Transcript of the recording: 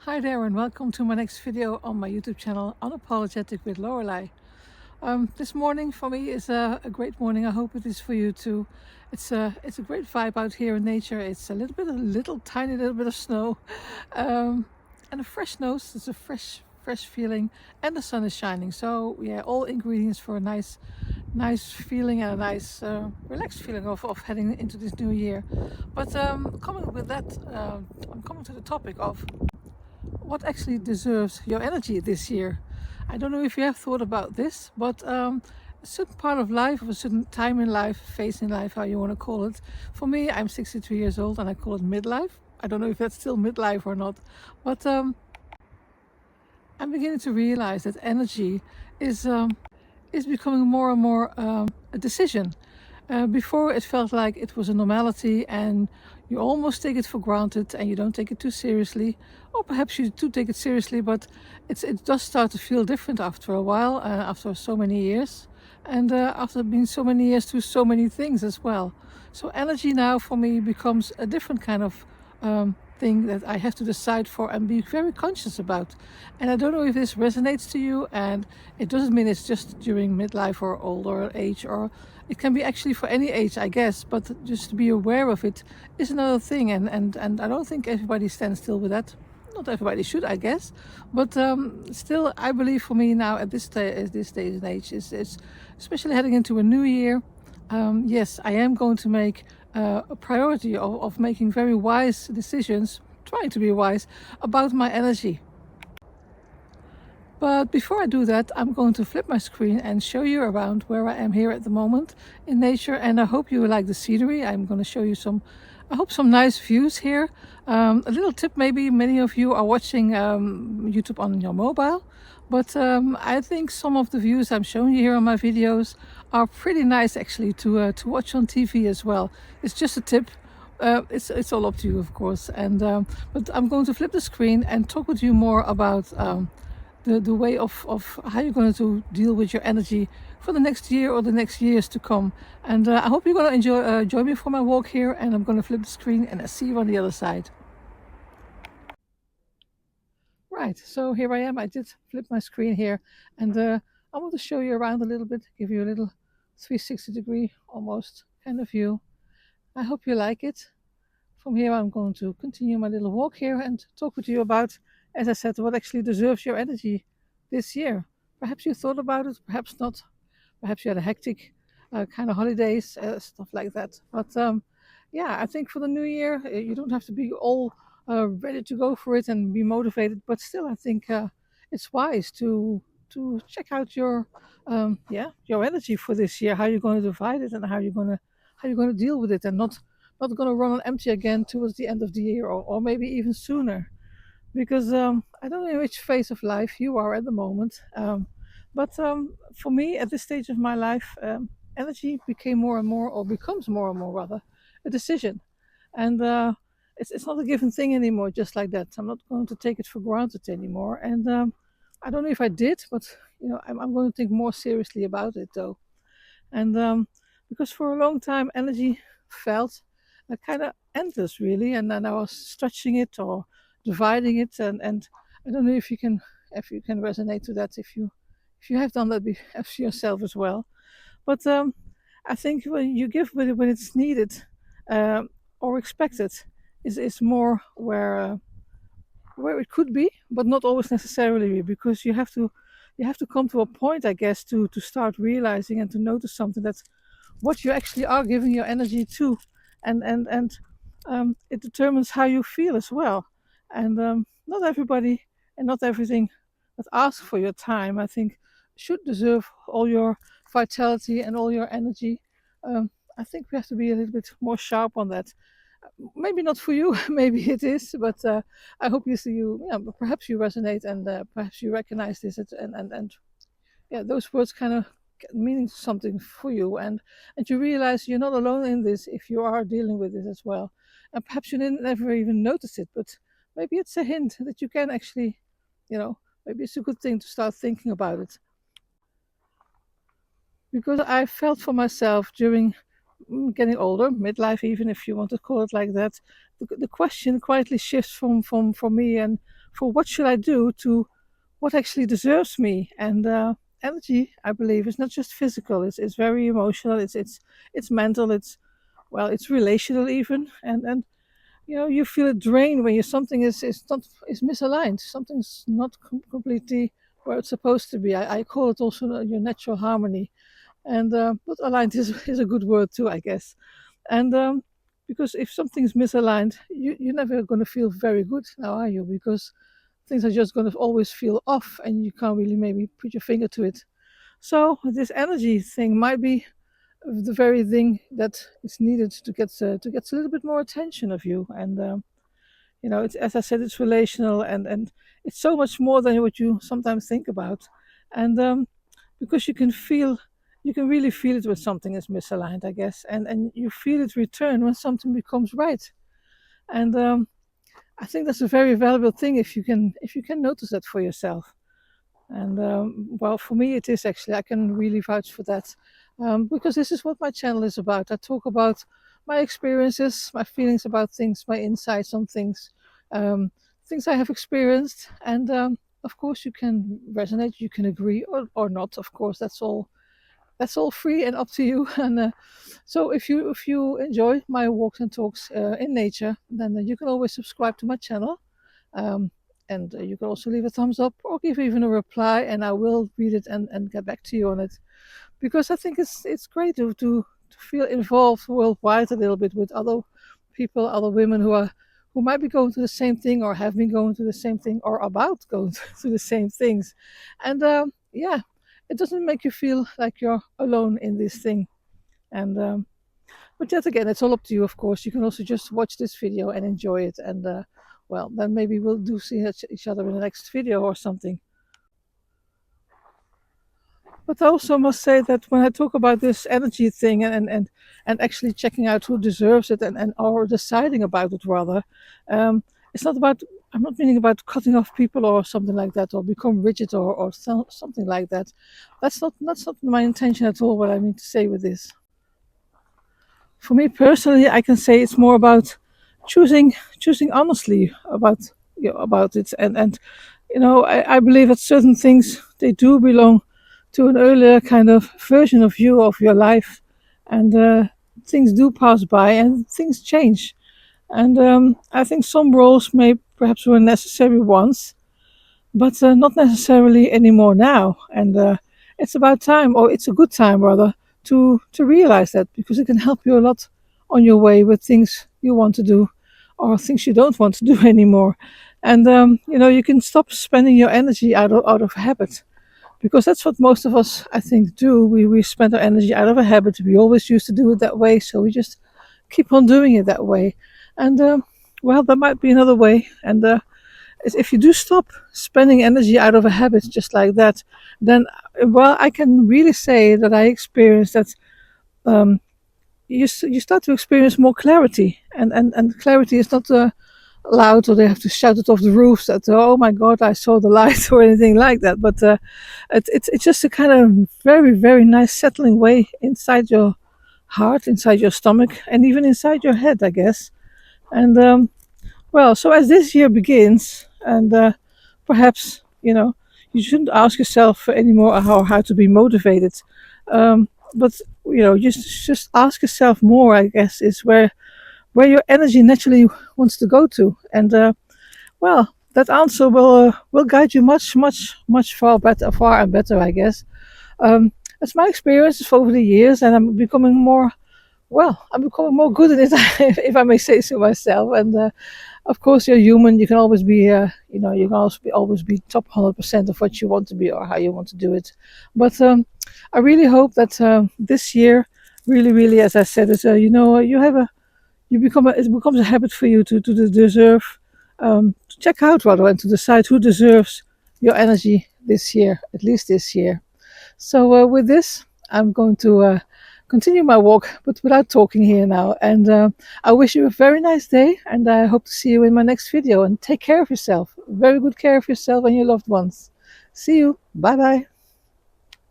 Hi there and welcome to my next video on my YouTube channel, Unapologetic with Lorelei. This morning for me is a great morning. I hope it is for you too. It's a great vibe out here in nature. It's a tiny little bit of snow, and a fresh nose. It's a fresh feeling, and the sun is shining. So yeah, all ingredients for a nice feeling and a nice relaxed feeling of heading into this new year. But coming with that, I'm coming to the topic of what actually deserves your energy this year. I don't know if you have thought about this, but a certain part of life, or a certain time in life, phase in life, how you want to call it. For me, I'm 63 years old and I call it midlife. I don't know if that's still midlife or not, but I'm beginning to realize that energy is um, is becoming more and more a decision. Before it felt like it was a normality and you almost take it for granted and you don't take it too seriously, or perhaps you do take it seriously, but it does start to feel different after a while, after so many years, and after being so many years through so many things as well. So energy now for me becomes a different kind of thing that I have to decide for and be very conscious about. And I don't know if this resonates to you, and it doesn't mean it's just during midlife or older age, or it can be actually for any age, I guess, but just to be aware of it is another thing. And I don't think everybody stands still with that. Not everybody should, I guess, but still, I believe for me now at this stage and age is especially heading into a new year. Yes, I am going to make a priority of making very wise decisions, trying to be wise about my energy. But before I do that, I'm going to flip my screen and show you around where I am here at the moment in nature. And I hope you like the scenery. I'm going to show you I hope some nice views here. A little tip, maybe many of you are watching YouTube on your mobile, but I think some of the views I'm showing you here on my videos are pretty nice actually to watch on TV as well. It's just a tip. It's all up to you, of course. And but I'm going to flip the screen and talk with you more about the way of how you're going to deal with your energy for the next year or the next years to come. And I hope you're going to join me for my walk here, and I'm going to flip the screen and I see you on the other side. Right, so here I am. I did flip my screen here, and I want to show you around a little bit, give you a little 360-degree almost kind of view. I hope you like it. From here, I'm going to continue my little walk here and talk with you about, as I said, what actually deserves your energy this year. Perhaps you thought about it, perhaps not. Perhaps you had a hectic kind of holidays, stuff like that. But yeah, I think for the new year, you don't have to be all ready to go for it and be motivated. But still, I think it's wise to check out your energy for this year, how you're going to divide it and how you're going to deal with it, and not going to run on empty again towards the end of the year, or maybe even sooner, because I don't know which phase of life you are at the moment, but for me at this stage of my life, energy became more and more, or becomes more and more rather, a decision. And it's not a given thing anymore, just like that. I'm not going to take it for granted anymore. And I don't know if I did, but I'm going to think more seriously about it though. And because for a long time energy felt kind of endless really, and then I was stretching it or dividing it, and I don't know if you can resonate to that, if you have done that yourself as well. But I think when you give when it's needed, um, or expected, is more where it could be, but not always necessarily, because you have to come to a point, I guess, to start realizing and to notice something, that's what you actually are giving your energy to, and it determines how you feel as well. And not everybody and not everything that asks for your time, I think, should deserve all your vitality and all your energy. I think we have to be a little bit more sharp on that. Maybe not for you, maybe it is, but I hope yeah, perhaps you resonate, and perhaps you recognize this, and yeah, those words kind of meaning something for you, and you realize you're not alone in this if you are dealing with it as well. And perhaps you didn't ever even notice it, but maybe it's a hint that you can actually, maybe it's a good thing to start thinking about it. Because I felt for myself during getting older, midlife, even if you want to call it like that, the question quietly shifts from for me and for what should I do to what actually deserves me. And energy, I believe, is not just physical. It's very emotional. It's mental. It's relational even. And you feel a drain when you something is not is misaligned. Something's not completely where it's supposed to be. I call it also your natural harmony. And but aligned is a good word too, I guess. And because if something's misaligned, you're never going to feel very good now, are you? Because things are just going to always feel off, and you can't really maybe put your finger to it. So this energy thing might be the very thing that is needed to get a little bit more attention of you. And it's, as I said, it's relational, and it's so much more than what you sometimes think about. And because you can really feel it when something is misaligned, I guess, and you feel it return when something becomes right. And I think that's a very valuable thing if you can notice that for yourself. And well, for me, it is actually. I can really vouch for that, because this is what my channel is about. I talk about my experiences, my feelings about things, my insights on things, um, things I have experienced, and of course, you can resonate, you can agree or not. Of course, that's all free and up to you. And so if you enjoy my walks and talks in nature, then you can always subscribe to my channel. um, and you can also leave a thumbs up or give even a reply, and I will read it and get back to you on it. Because I think it's great to feel involved worldwide a little bit with other people, other women who might be going through the same thing or have been going through the same thing or about going through the same things. And yeah, it doesn't make you feel like you're alone in this thing. And but yet again, it's all up to you, of course. You can also just watch this video and enjoy it. And well, then maybe we'll do see each other in the next video or something. But I also must say that when I talk about this energy thing and actually checking out who deserves it and or deciding about it rather, it's not about. I'm not meaning about cutting off people or something like that, or become rigid or something like that. That's not my intention at all. What I mean to say with this. For me personally, I can say it's more about choosing honestly about it. And I believe that certain things, they do belong to an earlier kind of version of you, of your life. And things do pass by and things change. And I think some roles may perhaps were necessary once, but not necessarily anymore now. And it's about time, or it's a good time rather, to realize that, because it can help you a lot on your way with things you want to do or things you don't want to do anymore. And you can stop spending your energy out of habit, because that's what most of us, I think, do. We spend our energy out of a habit. We always used to do it that way, so we just keep on doing it that way. And well, there might be another way. And is if you do stop spending energy out of a habit just like that, then, well, I can really say that I experienced that um, you start to experience more clarity. And clarity is not loud, or they have to shout it off the roofs that, oh my God, I saw the light or anything like that. But it's just a kind of very, very nice settling way inside your heart, inside your stomach, and even inside your head, I guess. And well, so as this year begins, and perhaps you shouldn't ask yourself anymore how to be motivated, but just ask yourself more. I guess is where your energy naturally wants to go to, and well, that answer will guide you much, much, much far and better, I guess. Um, it's my experience over the years, and I'm becoming more good at it, if I may say so myself. And of course, you're human. You can always be, you can always be top 100% of what you want to be or how you want to do it. But I really hope that this year, really, really, as I said, is it becomes a habit for you to deserve, to check out rather, and to decide who deserves your energy this year, at least this year. So with this, I'm going to continue my walk, but without talking here now. And I wish you a very nice day, and I hope to see you in my next video. And take care of yourself, very good care of yourself and your loved ones. See you. Bye bye.